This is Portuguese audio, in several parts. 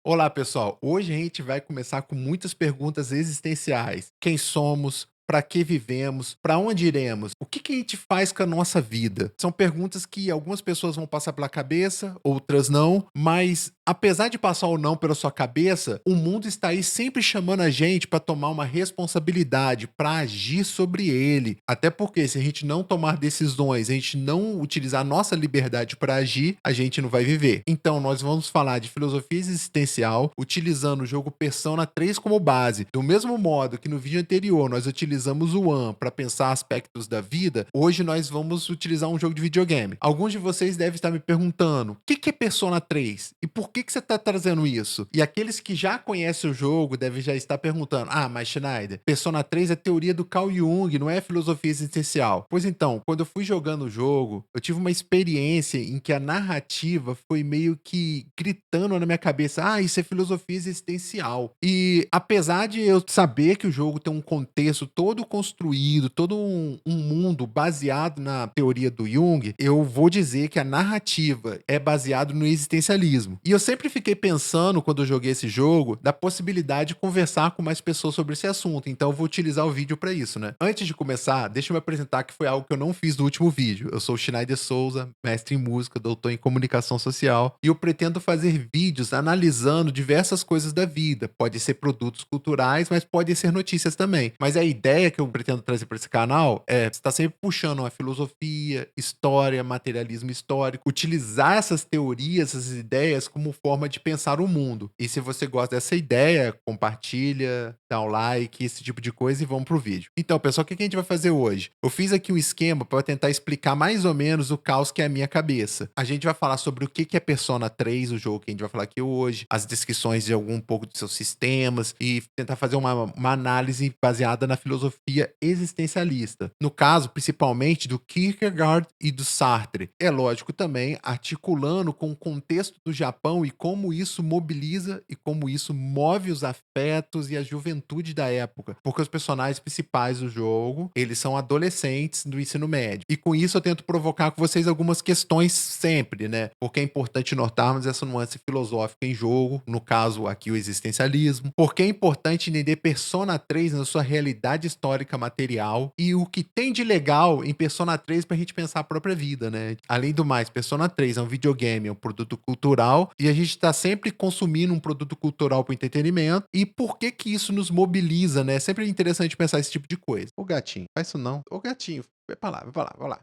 Olá, pessoal. Hoje a gente vai começar com muitas perguntas existenciais. Quem somos? Para que vivemos? Para onde iremos? O que a gente faz com a nossa vida? São perguntas que algumas pessoas vão passar pela cabeça, outras não, mas apesar de passar ou não pela sua cabeça, o mundo está aí sempre chamando a gente para tomar uma responsabilidade, para agir sobre ele. Até porque se a gente não tomar decisões, a gente não utilizar a nossa liberdade para agir, a gente não vai viver. Então, nós vamos falar de filosofia existencial, utilizando o jogo Persona 3 como base. Do mesmo modo que no vídeo anterior nós utilizamos o One para pensar aspectos da vida, hoje nós vamos utilizar um jogo de videogame. Alguns de vocês devem estar me perguntando: o que é Persona 3? E por que você está trazendo isso? E aqueles que já conhecem o jogo devem já estar perguntando: ah, mas Schneider, Persona 3 é teoria do Carl Jung, não é filosofia existencial. Pois então, quando eu fui jogando o jogo, eu tive uma experiência em que a narrativa foi meio que gritando na minha cabeça: ah, isso é filosofia existencial. E apesar de eu saber que o jogo tem um contexto todo construído, todo um mundo baseado na teoria do Jung, eu vou dizer que a narrativa é baseado no existencialismo. E eu sempre fiquei pensando, quando eu joguei esse jogo, da possibilidade de conversar com mais pessoas sobre esse assunto. Então eu vou utilizar o vídeo para isso, né? Antes de começar, deixa eu me apresentar, que foi algo que eu não fiz no último vídeo. Eu sou o Schneider Souza, mestre em música, doutor em comunicação social, e eu pretendo fazer vídeos analisando diversas coisas da vida. Pode ser produtos culturais, mas pode ser notícias também. Mas a ideia que eu pretendo trazer para esse canal é estar sempre puxando a filosofia, história, materialismo histórico, utilizar essas teorias, essas ideias como forma de pensar o mundo. E se você gosta dessa ideia, compartilha, dá um like, esse tipo de coisa, e vamos pro vídeo. Então, pessoal, o que a gente vai fazer hoje? Eu fiz aqui um esquema para tentar explicar mais ou menos o caos que é a minha cabeça. A gente vai falar sobre o que é Persona 3, o jogo que a gente vai falar aqui hoje, as descrições de algum pouco dos seus sistemas e tentar fazer uma análise baseada na filosofia existencialista. No caso, principalmente do Kierkegaard e do Sartre. É lógico também articulando com o contexto do Japão e como isso mobiliza e como isso move os afetos e a juventude da época. Porque os personagens principais do jogo, eles são adolescentes do ensino médio. E com isso eu tento provocar com vocês algumas questões sempre, né? Porque é importante notarmos essa nuance filosófica em jogo, no caso aqui o existencialismo. Porque é importante entender Persona 3 na sua realidade histórica material e o que tem de legal em Persona 3 pra gente pensar a própria vida, né? Além do mais, Persona 3 é um videogame, é um produto cultural e a gente tá sempre consumindo um produto cultural para entretenimento. E por que que isso nos mobiliza, né? Sempre é interessante pensar esse tipo de coisa. Ô gatinho, faz isso não. Ô gatinho, vai pra lá, vai pra lá, vai lá.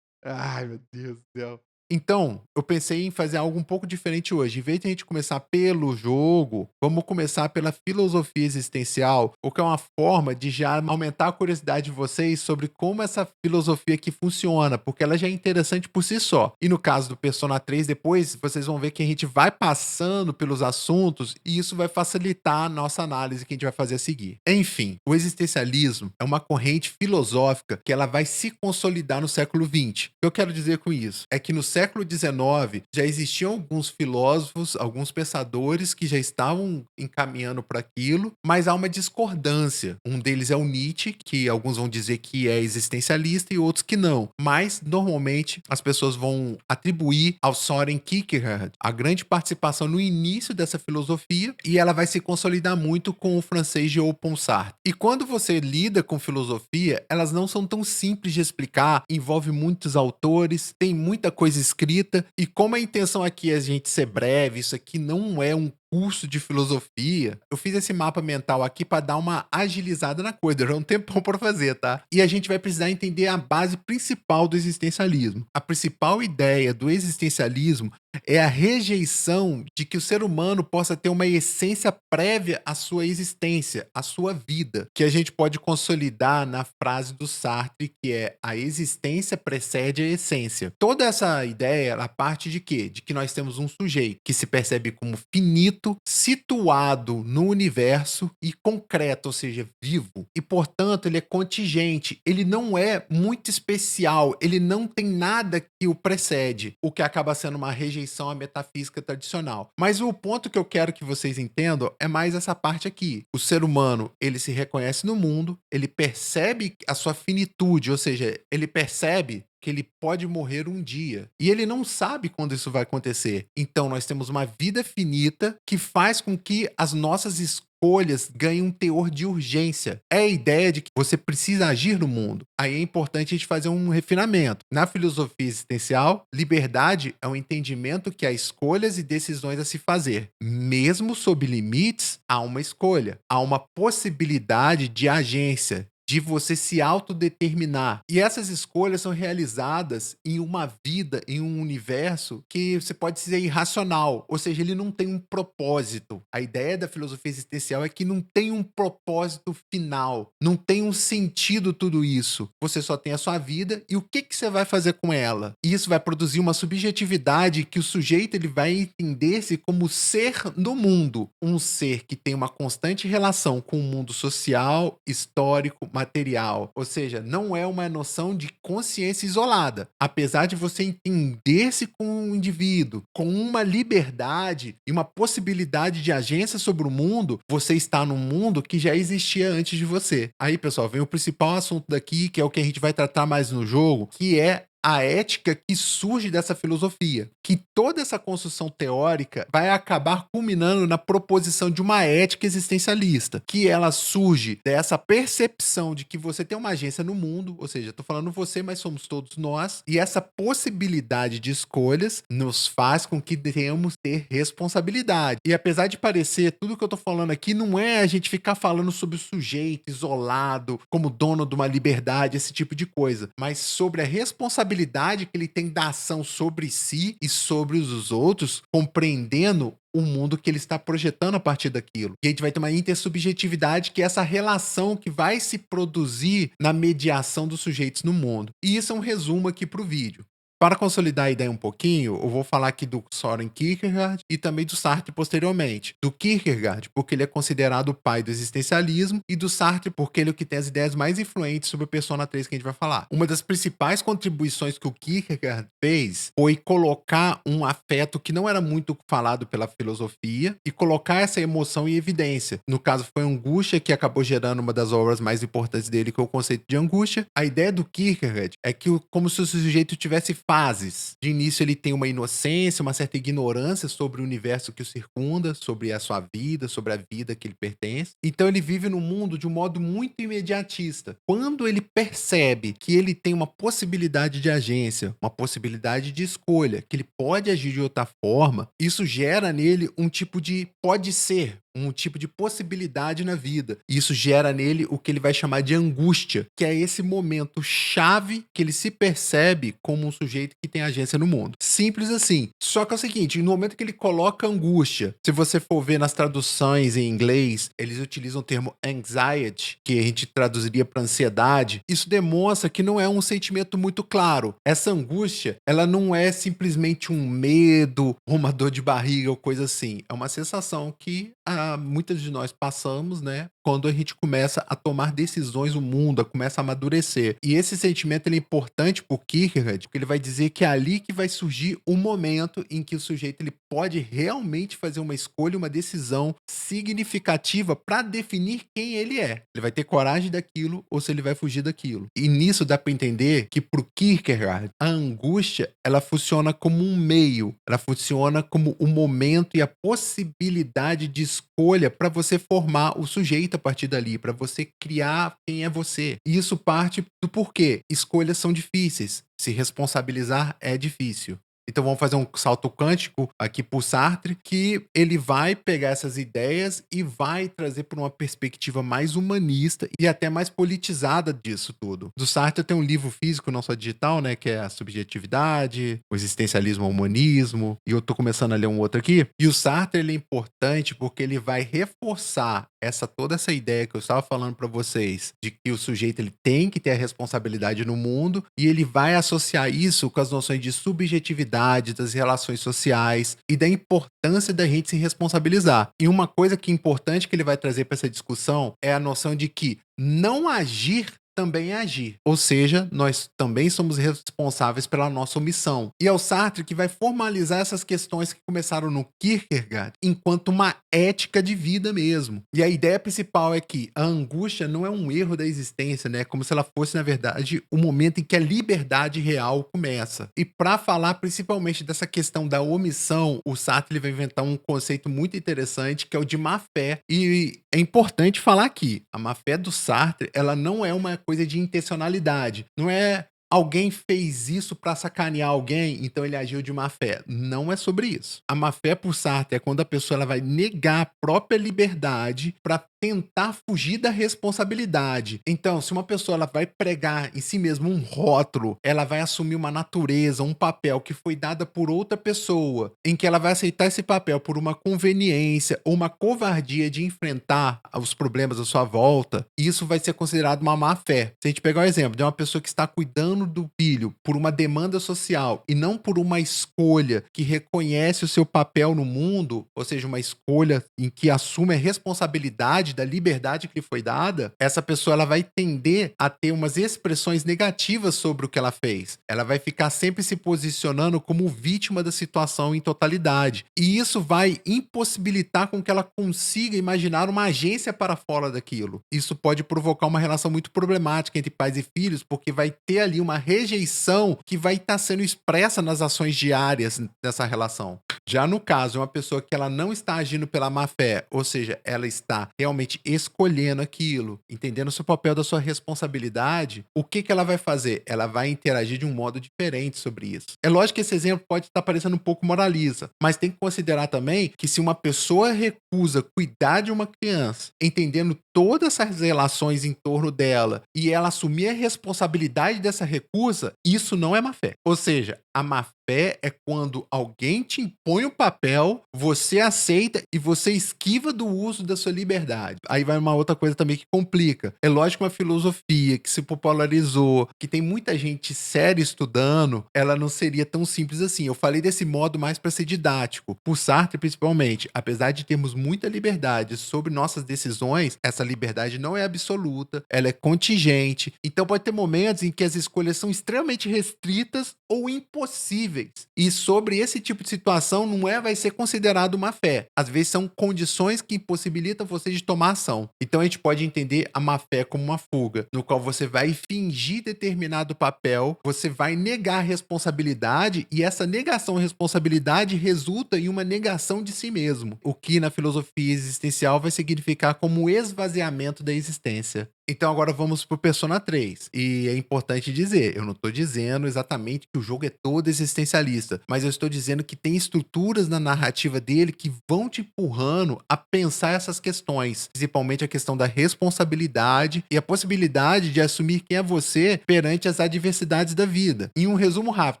Ai, meu Deus do céu. Então, eu pensei em fazer algo um pouco diferente hoje. Em vez de a gente começar pelo jogo, vamos começar pela filosofia existencial, o que é uma forma de já aumentar a curiosidade de vocês sobre como essa filosofia aqui funciona, porque ela já é interessante por si só. E no caso do Persona 3, depois vocês vão ver que a gente vai passando pelos assuntos e isso vai facilitar a nossa análise que a gente vai fazer a seguir. Enfim, o existencialismo é uma corrente filosófica que ela vai se consolidar no século XX. O que eu quero dizer com isso? É que no século XIX já existiam alguns filósofos, alguns pensadores que já estavam encaminhando para aquilo, mas há uma discordância. Um deles é o Nietzsche, que alguns vão dizer que é existencialista e outros que não. Mas, normalmente, as pessoas vão atribuir ao Soren Kierkegaard a grande participação no início dessa filosofia e ela vai se consolidar muito com o francês Jean-Paul Sartre. E quando você lida com filosofia, elas não são tão simples de explicar, envolve muitos autores, tem muita coisa escrita, e como a intenção aqui é a gente ser breve, isso aqui não é um curso de filosofia, eu fiz esse mapa mental aqui para dar uma agilizada na coisa, já é um tempão para fazer, tá? E a gente vai precisar entender a base principal do existencialismo. A principal ideia do existencialismo é a rejeição de que o ser humano possa ter uma essência prévia à sua existência, à sua vida, que a gente pode consolidar na frase do Sartre, que é: a existência precede a essência. Toda essa ideia, ela parte de quê? De que nós temos um sujeito que se percebe como finito, situado no universo e concreto, ou seja, vivo. E, portanto, ele é contingente, ele não é muito especial, ele não tem nada que o precede, o que acaba sendo uma rejeição à metafísica tradicional. Mas o ponto que eu quero que vocês entendam é mais essa parte aqui. O ser humano, ele se reconhece no mundo, ele percebe a sua finitude, ou seja, ele percebe que ele pode morrer um dia. E ele não sabe quando isso vai acontecer. Então, nós temos uma vida finita que faz com que as nossas escolhas ganhem um teor de urgência. É a ideia de que você precisa agir no mundo. Aí é importante a gente fazer um refinamento. Na filosofia existencial, liberdade é um entendimento que há escolhas e decisões a se fazer. Mesmo sob limites, há uma escolha. Há uma possibilidade de agência, de você se autodeterminar. E essas escolhas são realizadas em uma vida, em um universo que você pode dizer irracional, ou seja, ele não tem um propósito. A ideia da filosofia existencial é que não tem um propósito final, não tem um sentido tudo isso. Você só tem a sua vida e o que você vai fazer com ela? E isso vai produzir uma subjetividade que o sujeito ele vai entender-se como ser no mundo, um ser que tem uma constante relação com o mundo social, histórico, material. Ou seja, não é uma noção de consciência isolada. Apesar de você entender-se com um indivíduo, com uma liberdade e uma possibilidade de agência sobre o mundo, você está num mundo que já existia antes de você. Aí, pessoal, vem o principal assunto daqui, que é o que a gente vai tratar mais no jogo, que é a ética que surge dessa filosofia, que toda essa construção teórica vai acabar culminando na proposição de uma ética existencialista, que ela surge dessa percepção de que você tem uma agência no mundo, ou seja, estou falando você, mas somos todos nós, e essa possibilidade de escolhas nos faz com que tenhamos ter responsabilidade. E apesar de parecer, tudo que eu estou falando aqui não é a gente ficar falando sobre o sujeito isolado, como dono de uma liberdade, esse tipo de coisa, mas sobre a responsabilidade que ele tem da ação sobre si e sobre os outros, compreendendo o mundo que ele está projetando a partir daquilo. E a gente vai ter uma intersubjetividade, que é essa relação que vai se produzir na mediação dos sujeitos no mundo. E isso é um resumo aqui para o vídeo. Para consolidar a ideia um pouquinho, eu vou falar aqui do Soren Kierkegaard e também do Sartre posteriormente. Do Kierkegaard, porque ele é considerado o pai do existencialismo, e do Sartre, porque ele é o que tem as ideias mais influentes sobre o Persona 3 que a gente vai falar. Uma das principais contribuições que o Kierkegaard fez foi colocar um afeto que não era muito falado pela filosofia e colocar essa emoção em evidência. No caso, foi a angústia que acabou gerando uma das obras mais importantes dele, que é o conceito de angústia. A ideia do Kierkegaard é que como se o sujeito tivesse fases. De início ele tem uma inocência, uma certa ignorância sobre o universo que o circunda, sobre a sua vida, sobre a vida que ele pertence. Então ele vive no mundo de um modo muito imediatista. Quando ele percebe que ele tem uma possibilidade de agência, uma possibilidade de escolha, que ele pode agir de outra forma, isso gera nele um tipo de pode ser, um tipo de possibilidade na vida. E isso gera nele o que ele vai chamar de angústia, que é esse momento chave que ele se percebe como um sujeito que tem agência no mundo. Simples assim. Só que é o seguinte, no momento que ele coloca angústia, se você for ver nas traduções em inglês, eles utilizam o termo anxiety, que a gente traduziria para ansiedade. Isso demonstra que não é um sentimento muito claro. Essa angústia, ela não é simplesmente um medo, uma dor de barriga ou coisa assim. É uma sensação que muitas de nós passamos, né? Quando a gente começa a tomar decisões no mundo, começa a amadurecer. E esse sentimento ele é importante para o Kierkegaard, porque ele vai dizer que é ali que vai surgir o momento em que o sujeito ele pode realmente fazer uma escolha, uma decisão significativa para definir quem ele é. Ele vai ter coragem daquilo ou se ele vai fugir daquilo. E nisso dá para entender que para o Kierkegaard, a angústia ela funciona como um meio, ela funciona como o momento e a possibilidade de escolha para você formar o sujeito a partir dali, para você criar quem é você. E isso parte do porquê. Escolhas são difíceis. Se responsabilizar é difícil. Então vamos fazer um salto quântico aqui para o Sartre, que ele vai pegar essas ideias e vai trazer para uma perspectiva mais humanista e até mais politizada disso tudo. Do Sartre tem um livro físico, não só digital, né, que é a Subjetividade, o Existencialismo ao Humanismo, e eu tô começando a ler um outro aqui. E o Sartre ele é importante porque ele vai reforçar toda essa ideia que eu estava falando para vocês, de que o sujeito ele tem que ter a responsabilidade no mundo, e ele vai associar isso com as noções de subjetividade, das relações sociais e da importância da gente se responsabilizar. E uma coisa que é importante que ele vai trazer para essa discussão é a noção de que não agir também é agir. Ou seja, nós também somos responsáveis pela nossa omissão. E é o Sartre que vai formalizar essas questões que começaram no Kierkegaard enquanto uma ética de vida mesmo. E a ideia principal é que a angústia não é um erro da existência, né? Como se ela fosse, na verdade, o momento em que a liberdade real começa. E para falar principalmente dessa questão da omissão, o Sartre ele vai inventar um conceito muito interessante que é o de má fé. E é importante falar aqui, a má fé do Sartre, ela não é uma coisa de intencionalidade. Não é alguém fez isso para sacanear alguém, então ele agiu de má fé. Não é sobre isso. A má fé por Sartre é quando a pessoa ela vai negar a própria liberdade para tentar fugir da responsabilidade. Então, se uma pessoa ela vai pregar em si mesma um rótulo, ela vai assumir uma natureza, um papel que foi dada por outra pessoa, em que ela vai aceitar esse papel por uma conveniência ou uma covardia de enfrentar os problemas à sua volta, isso vai ser considerado uma má fé. Se a gente pegar o exemplo de uma pessoa que está cuidando do filho por uma demanda social e não por uma escolha que reconhece o seu papel no mundo, ou seja, uma escolha em que assume a responsabilidade da liberdade que lhe foi dada, essa pessoa ela vai tender a ter umas expressões negativas sobre o que ela fez. Ela vai ficar sempre se posicionando como vítima da situação em totalidade. E isso vai impossibilitar com que ela consiga imaginar uma agência para fora daquilo. Isso pode provocar uma relação muito problemática entre pais e filhos, porque vai ter ali uma rejeição que vai estar sendo expressa nas ações diárias dessa relação. Já no caso, uma pessoa que ela não está agindo pela má fé, ou seja, ela está realmente escolhendo aquilo, entendendo o seu papel da sua responsabilidade, o que ela vai fazer? Ela vai interagir de um modo diferente sobre isso. É lógico que esse exemplo pode estar parecendo um pouco moralista, mas tem que considerar também que se uma pessoa recusa cuidar de uma criança, entendendo todas essas relações em torno dela, e ela assumir a responsabilidade dessa recusa, isso não é má fé. Ou seja, a má fé é quando alguém te impõe um papel, você aceita e você esquiva do uso da sua liberdade. Aí vai uma outra coisa também que complica. É lógico que uma filosofia que se popularizou, que tem muita gente séria estudando, ela não seria tão simples assim. Eu falei desse modo mais para ser didático. Por Sartre, principalmente, apesar de termos muita liberdade sobre nossas decisões, essa liberdade não é absoluta, ela é contingente. Então pode ter momentos em que as escolhas são extremamente restritas ou impossíveis. E sobre esse tipo de situação vai ser considerado uma fé. Às vezes são condições que impossibilitam você de tomar ação. Então a gente pode entender a má fé como uma fuga, no qual você vai fingir determinado papel, você vai negar a responsabilidade e essa negação à responsabilidade resulta em uma negação de si mesmo, o que na filosofia existencial vai significar como o esvaziamento da existência. Então agora vamos pro Persona 3. E é importante dizer, eu não tô dizendo exatamente que o jogo é todo existencialista, mas eu estou dizendo que tem estruturas na narrativa dele que vão te empurrando a pensar essas questões, principalmente a questão da responsabilidade e a possibilidade de assumir quem é você perante as adversidades da vida. Em um resumo rápido,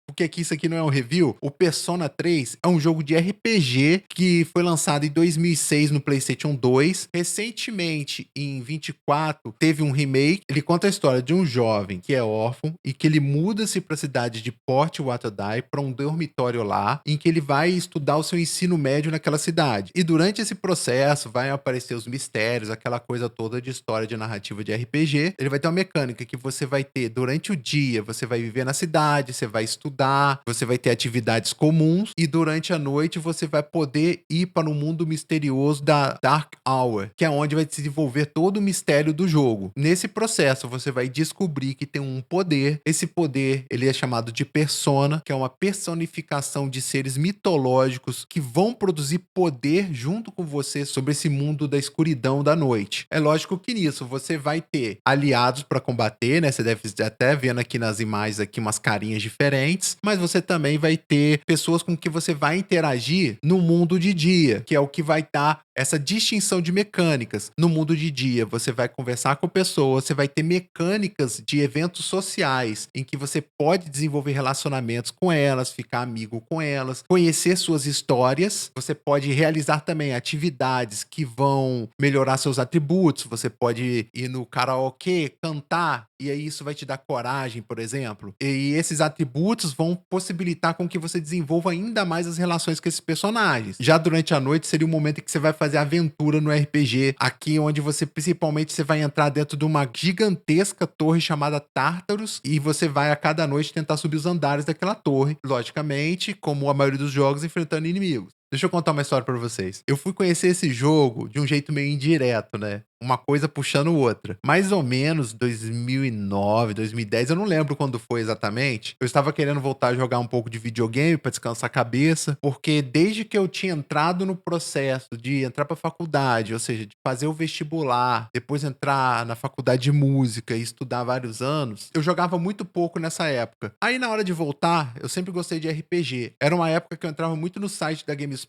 porque aqui isso aqui não é um review, o Persona 3 é um jogo de RPG que foi lançado em 2006 no PlayStation 2. Recentemente, em 24, teve um remake. Ele conta a história de um jovem que é órfão e que ele muda-se para a cidade de Port Waterdai, para um dormitório lá, em que ele vai estudar o seu ensino médio naquela cidade. E durante esse processo vai aparecer os mistérios, aquela coisa toda de história de narrativa de RPG. Ele vai ter uma mecânica que você vai ter durante o dia, você vai viver na cidade, você vai estudar, você vai ter atividades comuns e durante a noite você vai poder ir para o mundo misterioso da Dark Hour, que é onde vai se desenvolver todo o mistério do jogo. Nesse processo, você vai descobrir que tem um poder. Esse poder, ele é chamado de persona, que é uma personificação de seres mitológicos que vão produzir poder junto com você sobre esse mundo da escuridão da noite. É lógico que nisso você vai ter aliados para combater, né? Você deve até vendo aqui nas imagens aqui umas carinhas diferentes, mas você também vai ter pessoas com que você vai interagir no mundo de dia, que é o que vai dar essa distinção de mecânicas. No mundo de dia, você vai conversar com pessoas, você vai ter mecânicas de eventos sociais, em que você pode desenvolver relacionamentos com elas, ficar amigo com elas, conhecer suas histórias. Você pode realizar também atividades que vão melhorar seus atributos. Você pode ir no karaokê, cantar, e aí isso vai te dar coragem, por exemplo. E esses atributos vão possibilitar com que você desenvolva ainda mais as relações com esses personagens. Já durante a noite seria um momento em que você vai fazer aventura no RPG, aqui onde você principalmente você vai entrar dentro de uma gigantesca torre chamada Tartarus e você vai a cada noite tentar subir os andares daquela torre, logicamente, como a maioria dos jogos, enfrentando inimigos. Deixa eu contar uma história pra vocês. Eu fui conhecer esse jogo de um jeito meio indireto, né? Uma coisa puxando outra. Mais ou menos 2009, 2010, eu não lembro quando foi exatamente. Eu estava querendo voltar a jogar um pouco de videogame pra descansar a cabeça, porque desde que eu tinha entrado no processo de entrar pra faculdade, ou seja, de fazer o vestibular, depois entrar na faculdade de música e estudar vários anos, eu jogava muito pouco nessa época. Aí na hora de voltar, eu sempre gostei de RPG. Era uma época que eu entrava muito no site da GameSpot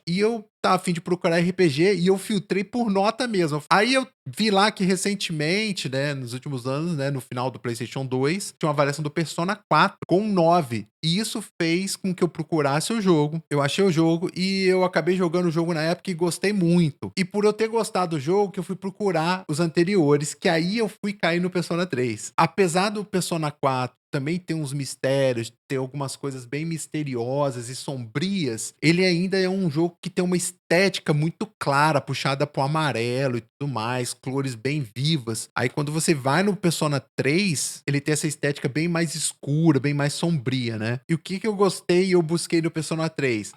e eu tava a fim de procurar RPG e eu filtrei por nota mesmo. Aí eu vi lá que recentemente, né, nos últimos anos, né, no final do PlayStation 2, tinha uma avaliação do Persona 4 com 9. E isso fez com que eu procurasse o jogo. Eu achei o jogo e eu acabei jogando o jogo na época e gostei muito. E por eu ter gostado do jogo, que eu fui procurar os anteriores, que aí eu fui cair no Persona 3. Apesar do Persona 4 também ter uns mistérios, ter algumas coisas bem misteriosas e sombrias, ele ainda é um jogo que tem uma estética muito clara, puxada pro amarelo e tudo mais, cores bem vivas. Aí quando você vai no Persona 3, ele tem essa estética bem mais escura, bem mais sombria, né? E o que eu gostei e eu busquei no Persona 3?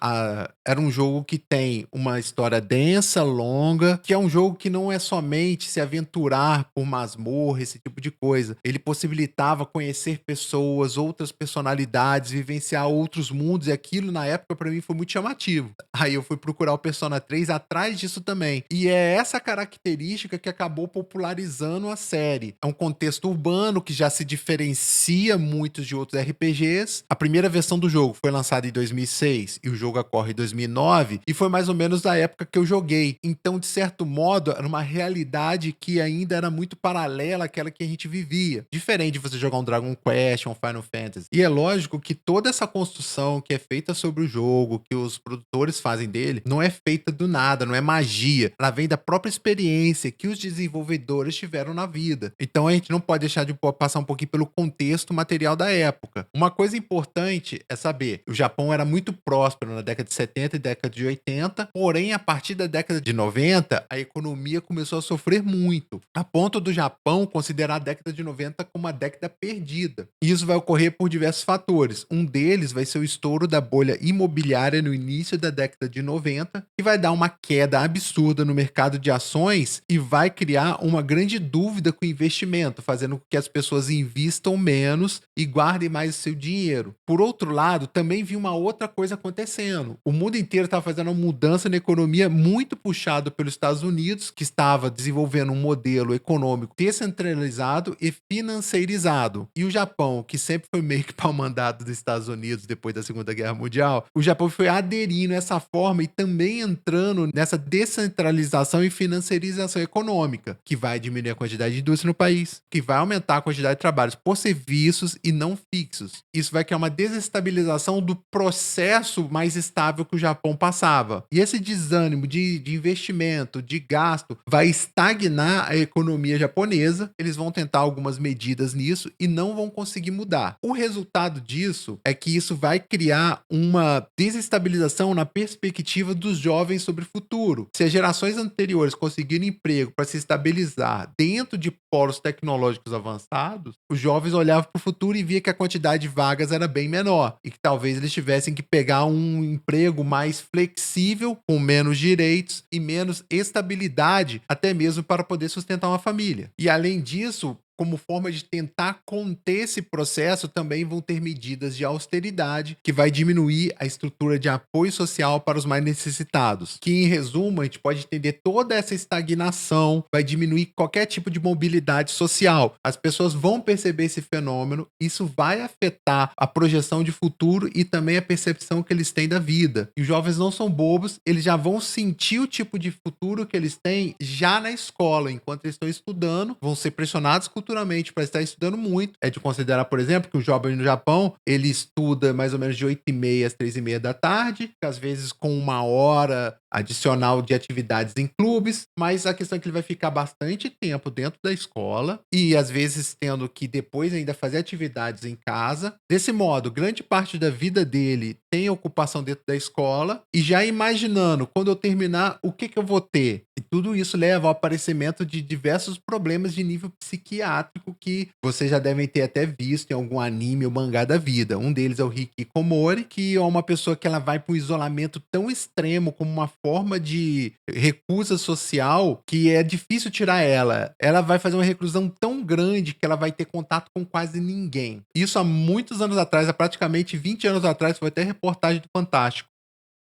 Era um jogo que tem uma história densa, longa, que é um jogo que não é somente se aventurar por masmorra, esse tipo de coisa. Ele possibilitava conhecer pessoas, outras personalidades, vivenciar outros mundos, e aquilo na época pra mim foi muito chamativo. Aí eu fui procurar o Persona 3 atrás disso também. E é essa característica que acabou popularizando a série. É um contexto urbano que já se diferencia muito de outros RPGs. A primeira versão do jogo foi lançada em 2006 e o jogo ocorre em 2009 e foi mais ou menos da época que eu joguei. Então, de certo modo, era uma realidade que ainda era muito paralela àquela que a gente vivia. Diferente de você jogar um Dragon Quest, um Final Fantasy. E é lógico que toda essa construção que é feita sobre o jogo, que os produtores fazem dele, não é feita do nada, não é magia. Ela vem da própria experiência que os desenvolvedores tiveram na vida. Então a gente não pode deixar de passar um pouquinho pelo contexto material da época. Uma coisa importante é saber, o Japão era muito próspero na década de 70 e década de 80, porém a partir da década de 90, a economia começou a sofrer muito, a ponto do Japão considerar a década de 90 como uma década perdida. E isso vai ocorrer por diversos fatores. Um deles vai ser o estouro da bolha imobiliária no início da década de 90, que vai dar uma queda absurda no mercado de ações e vai criar uma grande dúvida com o investimento, fazendo com que as pessoas invistam menos e guardem mais o seu dinheiro. Por outro lado, também vi uma outra coisa acontecendo. O mundo inteiro estava fazendo uma mudança na economia muito puxado pelos Estados Unidos, que estava desenvolvendo um modelo econômico descentralizado e financeirizado. E o Japão, que sempre foi meio que pau-mandado dos Estados Unidos depois da Segunda Guerra Mundial, o Japão foi aderindo a essa forma e também entrando nessa descentralização e financiarização econômica, que vai diminuir a quantidade de indústria no país, que vai aumentar a quantidade de trabalhos por serviços e não fixos. Isso vai criar uma desestabilização do processo mais estável que o Japão passava. E esse desânimo de investimento, de gasto, vai estagnar a economia japonesa. Eles vão tentar algumas medidas nisso e não vão conseguir mudar. O resultado disso é que isso vai criar uma desestabilização na perspectiva dos jovens sobre o futuro. Se as gerações anteriores conseguiram emprego para se estabilizar dentro de polos tecnológicos avançados, os jovens olhavam para o futuro e via que a quantidade de vagas era bem menor e que talvez eles tivessem que pegar um emprego mais flexível, com menos direitos e menos estabilidade, até mesmo para poder sustentar uma família. E além disso, como forma de tentar conter esse processo, também vão ter medidas de austeridade que vai diminuir a estrutura de apoio social para os mais necessitados. Que, em resumo, a gente pode entender toda essa estagnação, vai diminuir qualquer tipo de mobilidade social. As pessoas vão perceber esse fenômeno, isso vai afetar a projeção de futuro e também a percepção que eles têm da vida. E os jovens não são bobos, eles já vão sentir o tipo de futuro que eles têm já na escola, enquanto eles estão estudando, vão ser pressionados culturalmente para estar estudando muito. É de considerar, por exemplo, que o jovem no Japão, ele estuda mais ou menos de 8h30 às 3h30 da tarde, às vezes com 1 hora adicional de atividades em clubes, mas a questão é que ele vai ficar bastante tempo dentro da escola e às vezes tendo que depois ainda fazer atividades em casa. Desse modo, grande parte da vida dele tem ocupação dentro da escola e já imaginando quando eu terminar, o que eu vou ter? E tudo isso leva ao aparecimento de diversos problemas de nível psiquiátrico que vocês já devem ter até visto em algum anime ou mangá da vida. Um deles é o Hikikomori, que é uma pessoa que ela vai para um isolamento tão extremo como uma forma de recusa social que é difícil tirar ela. Ela vai fazer uma reclusão tão grande que ela vai ter contato com quase ninguém. Isso há muitos anos atrás, há praticamente 20 anos atrás, foi até reportagem do Fantástico.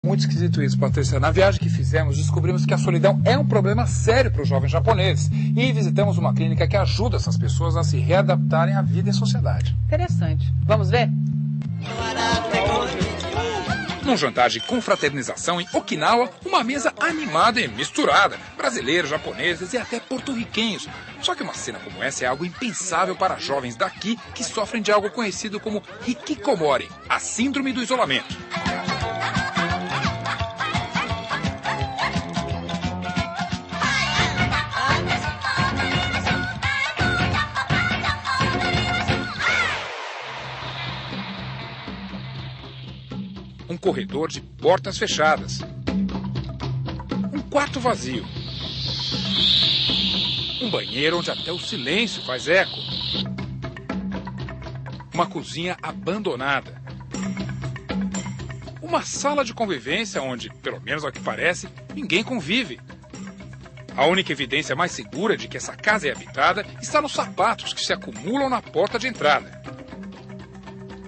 Muito esquisito isso, Patrícia. Na viagem que fizemos, descobrimos que a solidão é um problema sério para os jovens japoneses. E visitamos uma clínica que ajuda essas pessoas a se readaptarem à vida em sociedade. Interessante. Vamos ver? Num jantar de confraternização em Okinawa, uma mesa animada e misturada. Brasileiros, japoneses e até porto-riquenhos. Só que uma cena como essa é algo impensável para jovens daqui que sofrem de algo conhecido como hikikomori, a síndrome do isolamento. Um corredor de portas fechadas. Um quarto vazio. Um banheiro onde até o silêncio faz eco. Uma cozinha abandonada. Uma sala de convivência onde, pelo menos ao que parece, ninguém convive. A única evidência mais segura de que essa casa é habitada está nos sapatos que se acumulam na porta de entrada.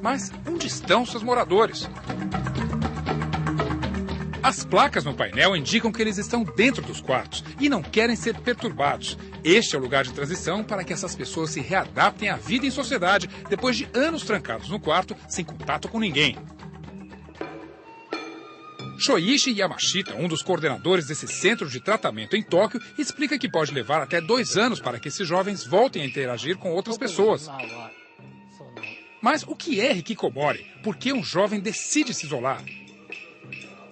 Mas onde estão seus moradores? As placas no painel indicam que eles estão dentro dos quartos e não querem ser perturbados. Este é o lugar de transição para que essas pessoas se readaptem à vida em sociedade depois de anos trancados no quarto, sem contato com ninguém. Shoichi Yamashita, um dos coordenadores desse centro de tratamento em Tóquio, explica que pode levar até 2 anos para que esses jovens voltem a interagir com outras pessoas. Mas o que é hikikomori? Por que um jovem decide se isolar?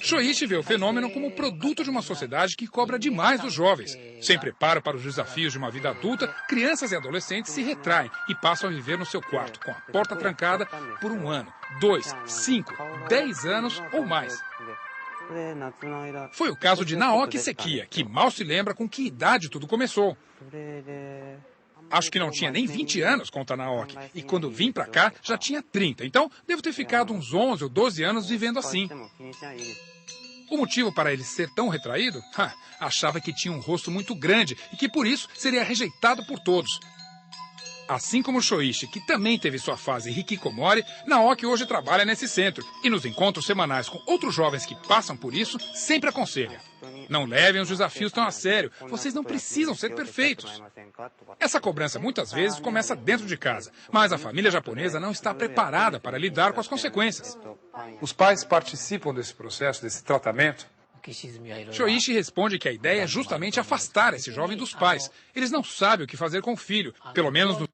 Shoichi vê o fenômeno como produto de uma sociedade que cobra demais dos jovens. Sem preparo para os desafios de uma vida adulta, crianças e adolescentes se retraem e passam a viver no seu quarto, com a porta trancada, por 1 ano, 2, 5, 10 anos ou mais. Foi o caso de Naoki Sekiya, que mal se lembra com que idade tudo começou. Acho que não tinha nem 20 anos, conta Naoki, e quando vim pra cá já tinha 30, então devo ter ficado uns 11 ou 12 anos vivendo assim. O motivo para ele ser tão retraído? Achava que tinha um rosto muito grande e que por isso seria rejeitado por todos. Assim como Shoichi, que também teve sua fase hikikomori, Naoki hoje trabalha nesse centro e nos encontros semanais com outros jovens que passam por isso, sempre aconselha: não levem os desafios tão a sério, vocês não precisam ser perfeitos. Essa cobrança muitas vezes começa dentro de casa, mas a família japonesa não está preparada para lidar com as consequências. Os pais participam desse processo, desse tratamento? Shoichi responde que a ideia é justamente afastar esse jovem dos pais. Eles não sabem o que fazer com o filho, pelo menos no...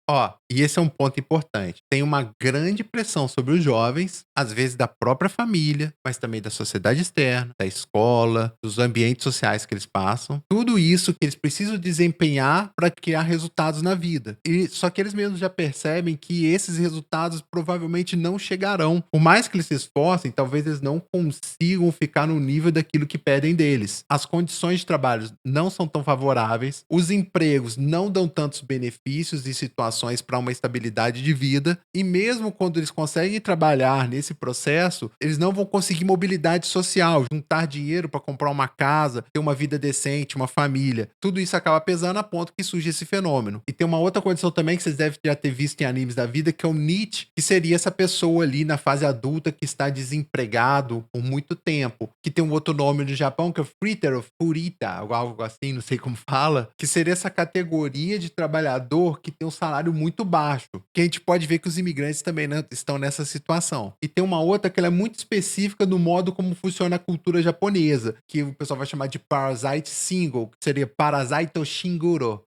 E esse é um ponto importante. Tem uma grande pressão sobre os jovens, às vezes da própria família, mas também da sociedade externa, da escola, dos ambientes sociais que eles passam. Tudo isso que eles precisam desempenhar para criar resultados na vida. Só que eles mesmos já percebem que esses resultados provavelmente não chegarão. Por mais que eles se esforcem, talvez eles não consigam ficar no nível daquilo que pedem deles. As condições de trabalho não são tão favoráveis, os empregos não dão tantos benefícios e situações para uma estabilidade de vida, e mesmo quando eles conseguem trabalhar nesse processo, eles não vão conseguir mobilidade social, juntar dinheiro para comprar uma casa, ter uma vida decente, uma família. Tudo isso acaba pesando a ponto que surge esse fenômeno. E tem uma outra condição também que vocês devem já ter visto em animes da vida, que é o NEET, que seria essa pessoa ali na fase adulta que está desempregado por muito tempo, que tem um outro nome no Japão, que é Fritter ou Furita, algo assim, não sei como fala, que seria essa categoria de trabalhador que tem um salário muito baixo, que a gente pode ver que os imigrantes também, né, estão nessa situação. E tem uma outra que ela é muito específica do modo como funciona a cultura japonesa, que o pessoal vai chamar de Parasite Single, que seria Parasite Shinguro.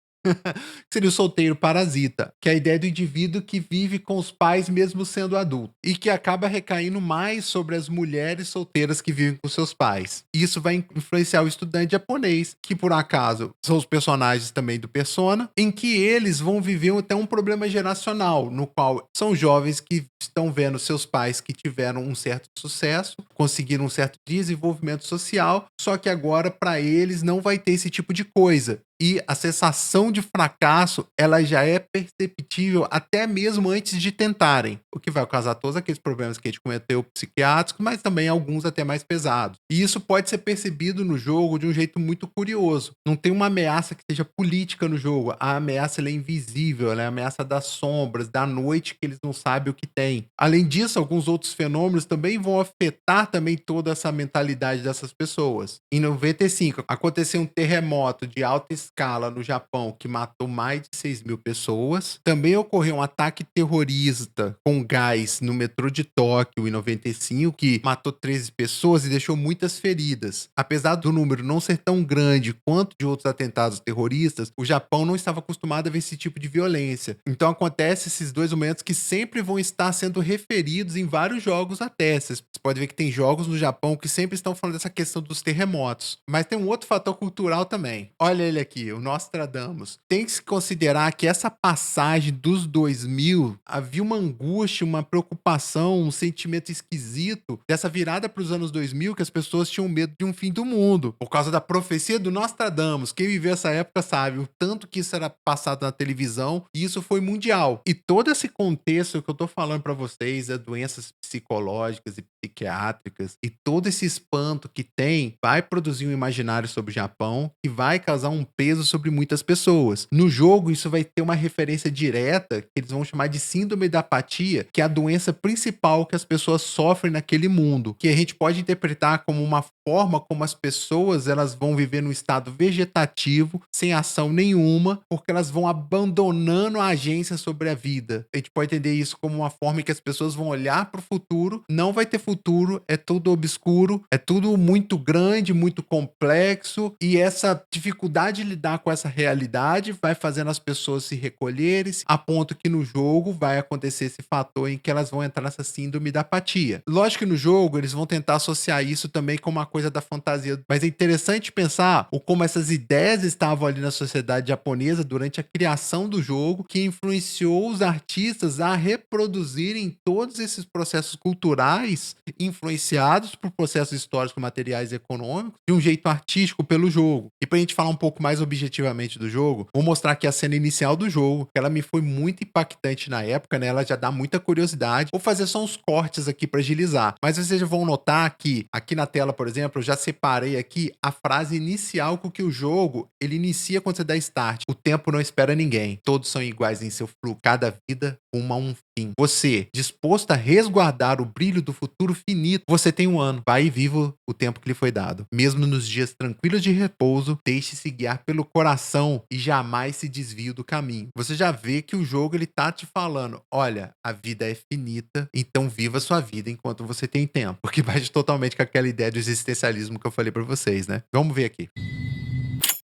Seria o solteiro parasita, que é a ideia do indivíduo que vive com os pais mesmo sendo adulto e que acaba recaindo mais sobre as mulheres solteiras que vivem com seus pais. Isso vai influenciar o estudante japonês, que por acaso são os personagens também do Persona, em que eles vão viver até um problema geracional, no qual são jovens que estão vendo seus pais que tiveram um certo sucesso, conseguiram um certo desenvolvimento social, só que agora para eles não vai ter esse tipo de coisa. E a sensação de fracasso, ela já é perceptível até mesmo antes de tentarem, o que vai causar todos aqueles problemas que a gente comentou psiquiátricos, mas também alguns até mais pesados. E isso pode ser percebido no jogo de um jeito muito curioso. Não tem uma ameaça que seja política no jogo. A ameaça ela é invisível, ela é a ameaça das sombras, da noite que eles não sabem o que tem. Além disso, alguns outros fenômenos também vão afetar também toda essa mentalidade dessas pessoas. Em 95, aconteceu um terremoto de alta escala no Japão que matou mais de 6 mil pessoas. Também ocorreu um ataque terrorista com gás no metrô de Tóquio em 95, que matou 13 pessoas e deixou muitas feridas. Apesar do número não ser tão grande quanto de outros atentados terroristas, o Japão não estava acostumado a ver esse tipo de violência. Então acontece esses dois momentos que sempre vão estar sendo referidos em vários jogos até. Vocês podem ver que tem jogos no Japão que sempre estão falando dessa questão dos terremotos. Mas tem um outro fator cultural também. Olha ele aqui, o Nostradamus. Tem que se considerar que essa passagem dos 2000 havia uma angústia, uma preocupação, um sentimento esquisito dessa virada para os anos 2000 que as pessoas tinham medo de um fim do mundo por causa da profecia do Nostradamus. Quem viveu essa época sabe o tanto que isso era passado na televisão e isso foi mundial. E todo esse contexto que eu tô falando para vocês, das doenças psicológicas e psiquiátricas e todo esse espanto que tem, vai produzir um imaginário sobre o Japão que vai causar um peso sobre muitas pessoas. No jogo, isso vai ter uma referência direta que eles vão chamar de síndrome da apatia, que é a doença principal que as pessoas sofrem naquele mundo, que a gente pode interpretar como uma forma como as pessoas elas vão viver num estado vegetativo, sem ação nenhuma, porque elas vão abandonando a agência sobre a vida. A gente pode entender isso como uma forma em que as pessoas vão olhar para o futuro, não vai ter futuro, é tudo obscuro, é tudo muito grande, muito complexo, e essa dificuldade de lidar com essa realidade vai fazendo as pessoas se recolherem, a ponto que no jogo vai acontecer esse fator em que elas vão entrar nessa síndrome da apatia. Lógico que no jogo eles vão tentar associar isso também com uma coisa da fantasia, mas é interessante pensar o como essas ideias estavam ali na sociedade japonesa durante a criação do jogo, que influenciou os artistas a reproduzirem todos esses processos culturais influenciados por processos históricos, materiais e econômicos de um jeito artístico pelo jogo. E pra gente falar um pouco mais objetivamente do jogo, vou mostrar aqui a cena inicial do jogo, que ela me foi muito impactante na época, né? Ela já dá muita curiosidade. Vou fazer só uns cortes aqui pra agilizar, mas vocês já vão notar que aqui na tela, por exemplo, eu já separei aqui a frase inicial com que o jogo ele inicia quando você dá start. O tempo não espera ninguém. Todos são iguais em seu fluxo. Cada vida uma um fim. Você, disposto a resguardar o brilho do futuro finito, você tem um ano. Vai e viva o tempo que lhe foi dado. Mesmo nos dias tranquilos de repouso, deixe-se guiar pelo coração e jamais se desvie do caminho. Você já vê que o jogo ele tá te falando, olha, a vida é finita, então viva sua vida enquanto você tem tempo. Porque bate totalmente com aquela ideia do existencialismo que eu falei pra vocês, né? Vamos ver aqui.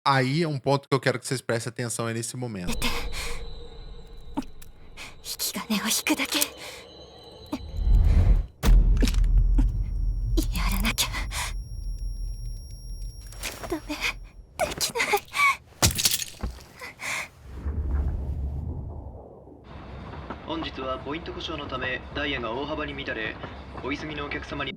Aí é um ponto que eu quero que vocês prestem atenção nesse momento. 引き金を引くだけやらなきゃダメできない。本日はポイント故障のためダイヤが大幅に乱れ、お急ぎのお客様に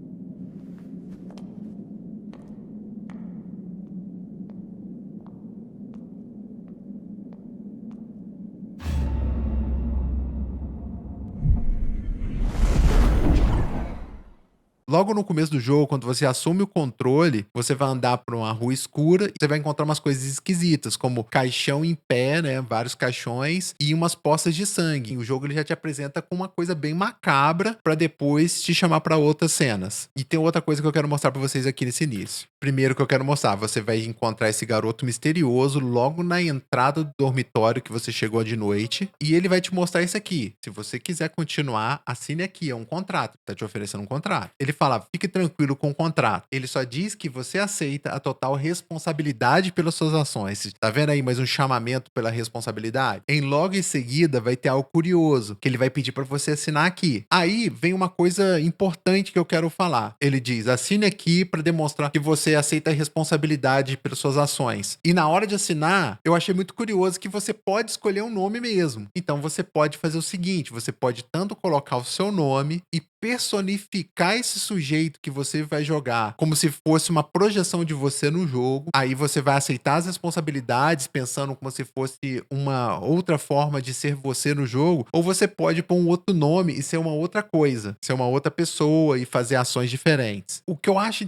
Logo no começo do jogo, quando você assume o controle, você vai andar por uma rua escura e você vai encontrar umas coisas esquisitas, como caixão em pé, né? Vários caixões e umas poças de sangue. O jogo ele já te apresenta com uma coisa bem macabra pra depois te chamar pra outras cenas. E tem outra coisa que eu quero mostrar pra vocês aqui nesse início. Primeiro que eu quero mostrar, você vai encontrar esse garoto misterioso logo na entrada do dormitório que você chegou de noite. E ele vai te mostrar isso aqui. Se você quiser continuar, assine aqui. É um contrato. Tá te oferecendo um contrato. Ele fala, fique tranquilo com o contrato. Ele só diz que você aceita a total responsabilidade pelas suas ações. Tá vendo aí mais um chamamento pela responsabilidade? Logo em seguida vai ter algo curioso, que ele vai pedir para você assinar aqui. Aí vem uma coisa importante que eu quero falar. Ele diz, assine aqui para demonstrar que você aceita a responsabilidade pelas suas ações. E na hora de assinar, eu achei muito curioso que você pode escolher um nome mesmo. Então você pode fazer o seguinte, você pode tanto colocar o seu nome e personificar esse sujeito que você vai jogar como se fosse uma projeção de você no jogo. Aí você vai aceitar as responsabilidades pensando como se fosse uma outra forma de ser você no jogo, ou você pode pôr um outro nome e ser uma outra coisa, ser uma outra pessoa e fazer ações diferentes. O que eu acho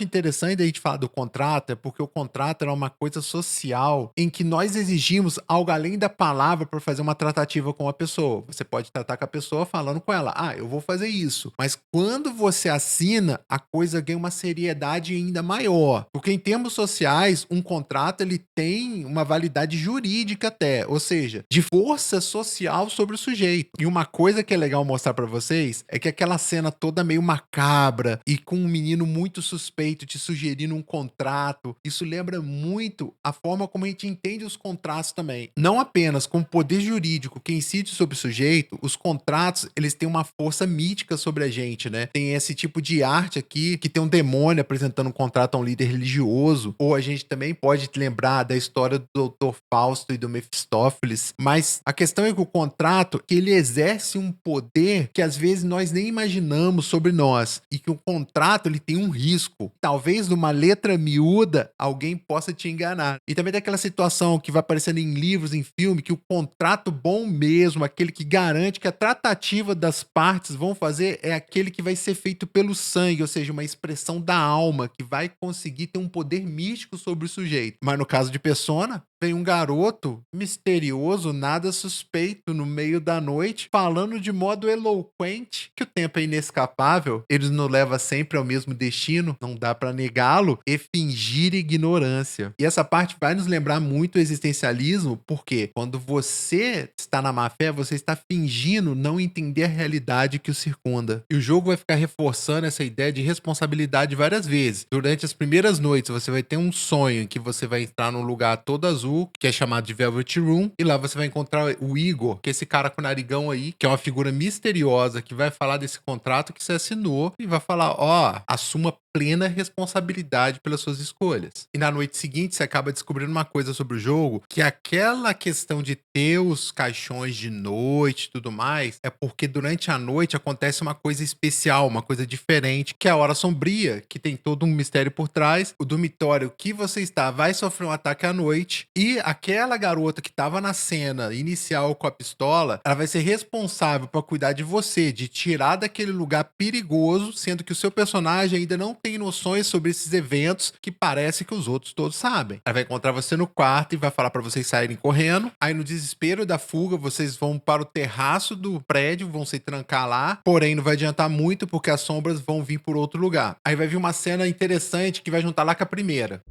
interessante da gente falar do contrato é porque o contrato é uma coisa social em que nós exigimos algo além da palavra para fazer uma tratativa com a pessoa. Você pode tratar com a pessoa falando com ela, eu vou fazer isso. Mas quando você assina, a coisa ganha uma seriedade ainda maior. Porque em termos sociais, um contrato ele tem uma validade jurídica até, ou seja, de força social sobre o sujeito. E uma coisa que é legal mostrar pra vocês é que aquela cena toda meio macabra e com um menino muito suspeito te sugerindo um contrato, isso lembra muito a forma como a gente entende os contratos também. Não apenas com o poder jurídico que incide sobre o sujeito, os contratos, eles têm uma força mítica sobre a gente, né? Tem esse tipo de arte aqui, que tem um demônio apresentando um contrato a um líder religioso, ou a gente também pode lembrar da história do Dr. Fausto e do Mefistófeles, mas a questão é que o contrato, que ele exerce um poder que às vezes nós nem imaginamos sobre nós, e que o contrato, ele tem um risco. Talvez numa letra miúda, alguém possa te enganar. E também tem aquela situação que vai aparecendo em livros, em filme, que o contrato bom mesmo, aquele que garante que a tratativa das partes vão fazer, é aquele que vai ser feito pelo sangue, ou seja, uma expressão da alma, que vai conseguir ter um poder místico sobre o sujeito. Mas no caso de Persona, vem um garoto misterioso, nada suspeito, no meio da noite, falando de modo eloquente que o tempo é inescapável, eles nos levam sempre ao mesmo destino, não dá pra negá-lo, e fingir ignorância. E essa parte vai nos lembrar muito o existencialismo, porque quando você está na má fé, você está fingindo não entender a realidade que o circunda. E o jogo vai ficar reforçando essa ideia de responsabilidade várias vezes. Durante as primeiras noites, você vai ter um sonho em que você vai entrar num lugar todo azul, que é chamado de Velvet Room, e lá você vai encontrar o Igor, que é esse cara com o narigão aí, que é uma figura misteriosa, que vai falar desse contrato que você assinou, e vai falar, assuma plena responsabilidade pelas suas escolhas. E na noite seguinte, você acaba descobrindo uma coisa sobre o jogo, que aquela questão de ter os caixões de noite e tudo mais, é porque durante a noite acontece uma coisa especial, uma coisa diferente, que é a Hora Sombria, que tem todo um mistério por trás. O dormitório que você está vai sofrer um ataque à noite, e aquela garota que estava na cena inicial com a pistola, ela vai ser responsável por cuidar de você, de tirar daquele lugar perigoso, sendo que o seu personagem ainda não tem noções sobre esses eventos que parece que os outros todos sabem. Ela vai encontrar você no quarto e vai falar pra vocês saírem correndo. Aí no desespero da fuga, vocês vão para o terraço do prédio, vão se trancar lá. Porém, não vai adiantar muito porque as sombras vão vir por outro lugar. Aí vai vir uma cena interessante que vai juntar lá com a primeira.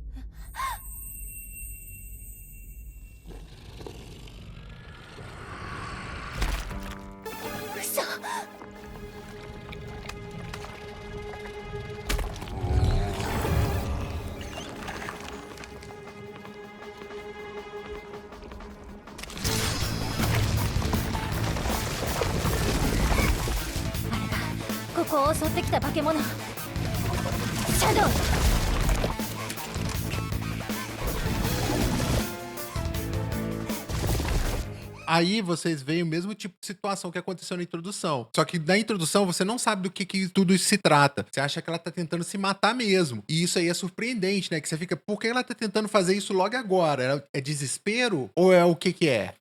Aí vocês veem o mesmo tipo de situação que aconteceu na introdução. Só que na introdução você não sabe do que tudo isso se trata. Você acha que ela tá tentando se matar mesmo. E isso aí é surpreendente, né? Que você fica, por que ela tá tentando fazer isso logo agora? É desespero? Ou é o que é?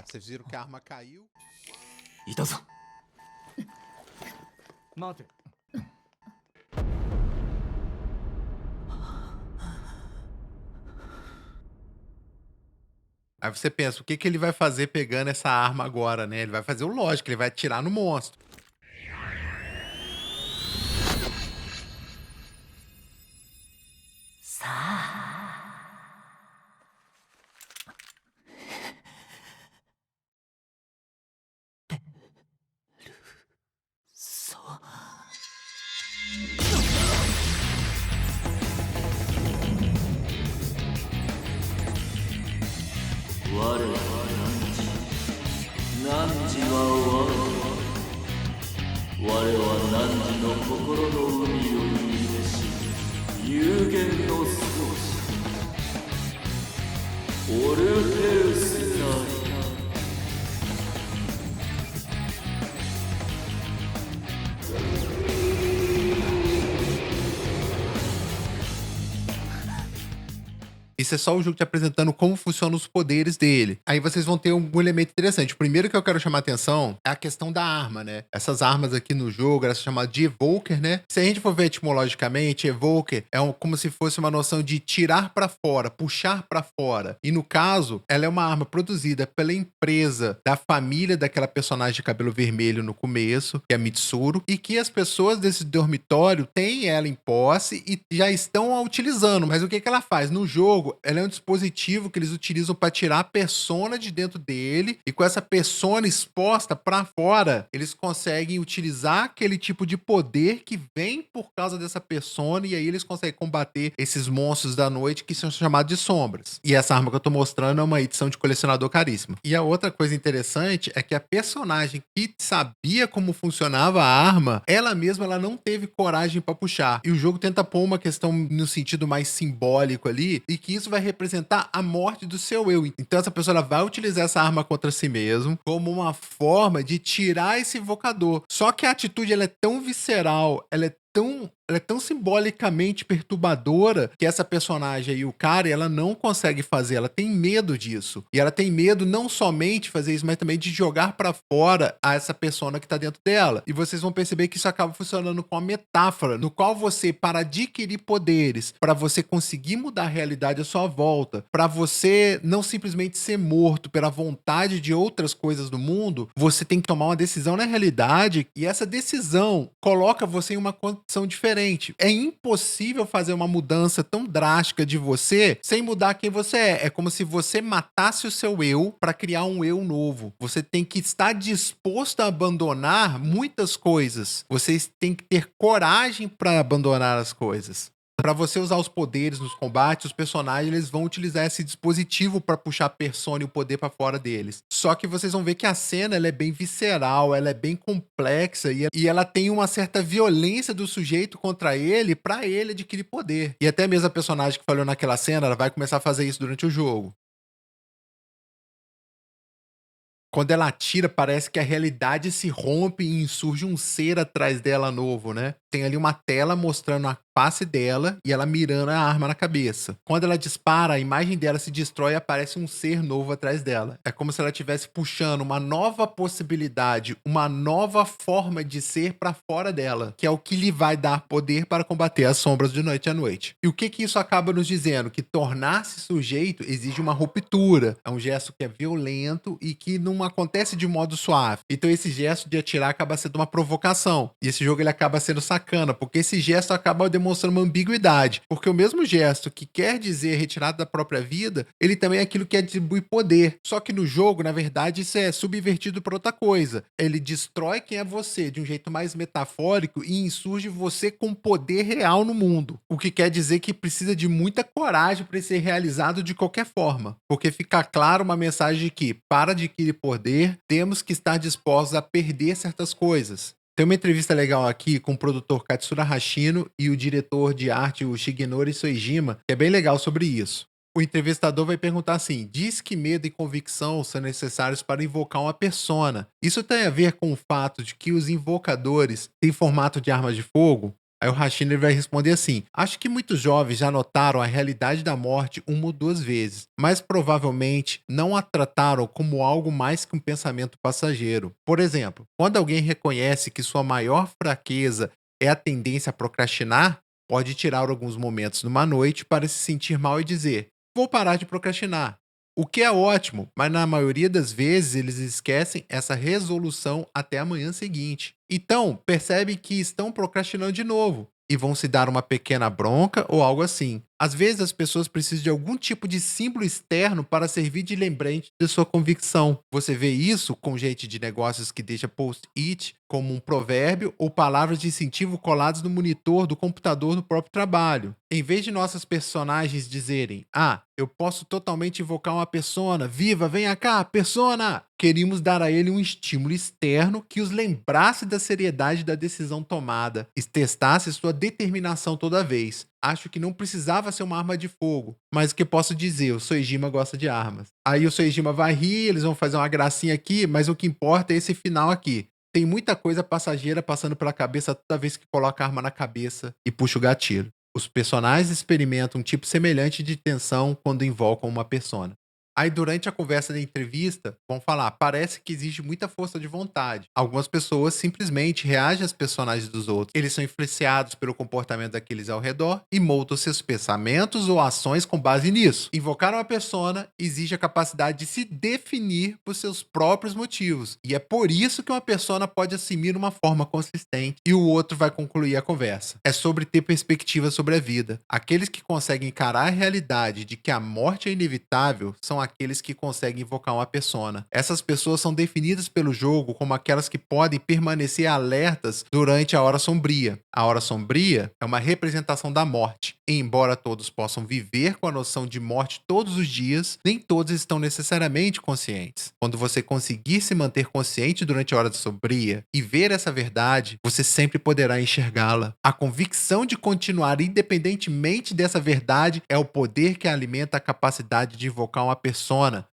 Vocês viram que a arma caiu? いたぞ。待て。Aí você pensa, o que que ele vai fazer pegando essa arma agora, né? Ele vai fazer o lógico, ele vai atirar no monstro. Isso é só o jogo te apresentando como funcionam os poderes dele. Aí vocês vão ter um elemento interessante. O primeiro que eu quero chamar a atenção é a questão da arma, né? Essas armas aqui no jogo, elas são chamadas de Evoker, né? Se a gente for ver etimologicamente, Evoker é como se fosse uma noção de tirar pra fora, puxar pra fora. E no caso, ela é uma arma produzida pela empresa da família daquela personagem de cabelo vermelho no começo, que é a Mitsuru, e que as pessoas desse dormitório têm ela em posse e já estão a utilizando. Mas o que que ela faz? No jogo, ela é um dispositivo que eles utilizam para tirar a persona de dentro dele, e com essa persona exposta para fora, eles conseguem utilizar aquele tipo de poder que vem por causa dessa persona, e aí eles conseguem combater esses monstros da noite que são chamados de sombras. E essa arma que eu tô mostrando é uma edição de colecionador caríssima. E a outra coisa interessante é que a personagem que sabia como funcionava a arma, ela mesma ela não teve coragem para puxar. E o jogo tenta pôr uma questão no sentido mais simbólico ali, e que isso vai representar a morte do seu eu. Então essa pessoa ela vai utilizar essa arma contra si mesmo como uma forma de tirar esse invocador. Só que a atitude ela é tão visceral, ela é tão simbolicamente perturbadora que essa personagem aí, o cara, ela não consegue fazer, ela tem medo disso. E ela tem medo não somente de fazer isso, mas também de jogar pra fora a essa persona que tá dentro dela. E vocês vão perceber que isso acaba funcionando com a metáfora, no qual você, para adquirir poderes, para você conseguir mudar a realidade à sua volta, para você não simplesmente ser morto pela vontade de outras coisas do mundo, você tem que tomar uma decisão na realidade, e essa decisão coloca você em uma condição diferente. É impossível fazer uma mudança tão drástica de você sem mudar quem você é. É como se você matasse o seu eu para criar um eu novo. Você tem que estar disposto a abandonar muitas coisas. Você tem que ter coragem para abandonar as coisas. Para você usar os poderes nos combates, os personagens eles vão utilizar esse dispositivo para puxar a persona e o poder para fora deles. Só que vocês vão ver que a cena ela é bem visceral, ela é bem complexa e ela tem uma certa violência do sujeito contra ele para ele adquirir poder. E até mesmo a personagem que falou naquela cena, ela vai começar a fazer isso durante o jogo. Quando ela atira, parece que a realidade se rompe e insurge um ser atrás dela novo, né? Tem ali uma tela mostrando a face dela e ela mirando a arma na cabeça. Quando ela dispara, a imagem dela se destrói e aparece um ser novo atrás dela. É como se ela estivesse puxando uma nova possibilidade, uma nova forma de ser para fora dela, que é o que lhe vai dar poder para combater as sombras de noite a noite. E o que que isso acaba nos dizendo? Que tornar-se sujeito exige uma ruptura. É um gesto que é violento e que não acontece de modo suave. Então esse gesto de atirar acaba sendo uma provocação. E esse jogo ele acaba sendo sacana, porque esse gesto acaba demonstrando uma ambiguidade. Porque o mesmo gesto que quer dizer retirada da própria vida, ele também é aquilo que atribui poder. Só que no jogo, na verdade, isso é subvertido por outra coisa. Ele destrói quem é você de um jeito mais metafórico e insurge você com poder real no mundo. O que quer dizer que precisa de muita coragem para ser realizado de qualquer forma. Porque fica claro uma mensagem de que, para adquirir poder, temos que estar dispostos a perder certas coisas. Tem uma entrevista legal aqui com o produtor Katsura Hashino e o diretor de arte, o Shigenori Soejima, que é bem legal sobre isso. O entrevistador vai perguntar assim: diz que medo e convicção são necessários para invocar uma persona. Isso tem a ver com o fato de que os invocadores têm formato de armas de fogo? Aí o Hashino ele vai responder assim: acho que muitos jovens já notaram a realidade da morte uma ou duas vezes, mas provavelmente não a trataram como algo mais que um pensamento passageiro. Por exemplo, quando alguém reconhece que sua maior fraqueza é a tendência a procrastinar, pode tirar alguns momentos numa noite para se sentir mal e dizer: vou parar de procrastinar. O que é ótimo, mas na maioria das vezes eles esquecem essa resolução até a manhã seguinte. Então, percebe que estão procrastinando de novo e vão se dar uma pequena bronca ou algo assim. Às vezes as pessoas precisam de algum tipo de símbolo externo para servir de lembrete de sua convicção. Você vê isso com gente de negócios que deixa post-it como um provérbio ou palavras de incentivo coladas no monitor do computador no próprio trabalho. Em vez de nossas personagens dizerem: "Ah, eu posso totalmente invocar uma persona, viva, venha cá, persona!", queríamos dar a ele um estímulo externo que os lembrasse da seriedade da decisão tomada e testasse sua determinação toda vez. Acho que não precisava ser uma arma de fogo, mas o que posso dizer, o Soejima gosta de armas. Aí o Soejima vai rir, eles vão fazer uma gracinha aqui, mas o que importa é esse final aqui. Tem muita coisa passageira passando pela cabeça toda vez que coloca a arma na cabeça e puxa o gatilho. Os personagens experimentam um tipo semelhante de tensão quando invocam uma persona. Aí, durante a conversa da entrevista, vão falar: parece que existe muita força de vontade. Algumas pessoas simplesmente reagem às personagens dos outros. Eles são influenciados pelo comportamento daqueles ao redor e moldam seus pensamentos ou ações com base nisso. Invocar uma persona exige a capacidade de se definir por seus próprios motivos. E é por isso que uma persona pode assumir uma forma consistente e o outro vai concluir a conversa. É sobre ter perspectiva sobre a vida. Aqueles que conseguem encarar a realidade de que a morte é inevitável são aqueles que conseguem invocar uma persona. Essas pessoas são definidas pelo jogo como aquelas que podem permanecer alertas durante a hora sombria. A hora sombria é uma representação da morte. E embora todos possam viver com a noção de morte todos os dias, nem todos estão necessariamente conscientes. Quando você conseguir se manter consciente durante a hora sombria e ver essa verdade, você sempre poderá enxergá-la. A convicção de continuar independentemente dessa verdade é o poder que alimenta a capacidade de invocar uma persona.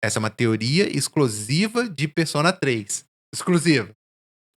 Essa é uma teoria exclusiva de Persona 3. Exclusiva.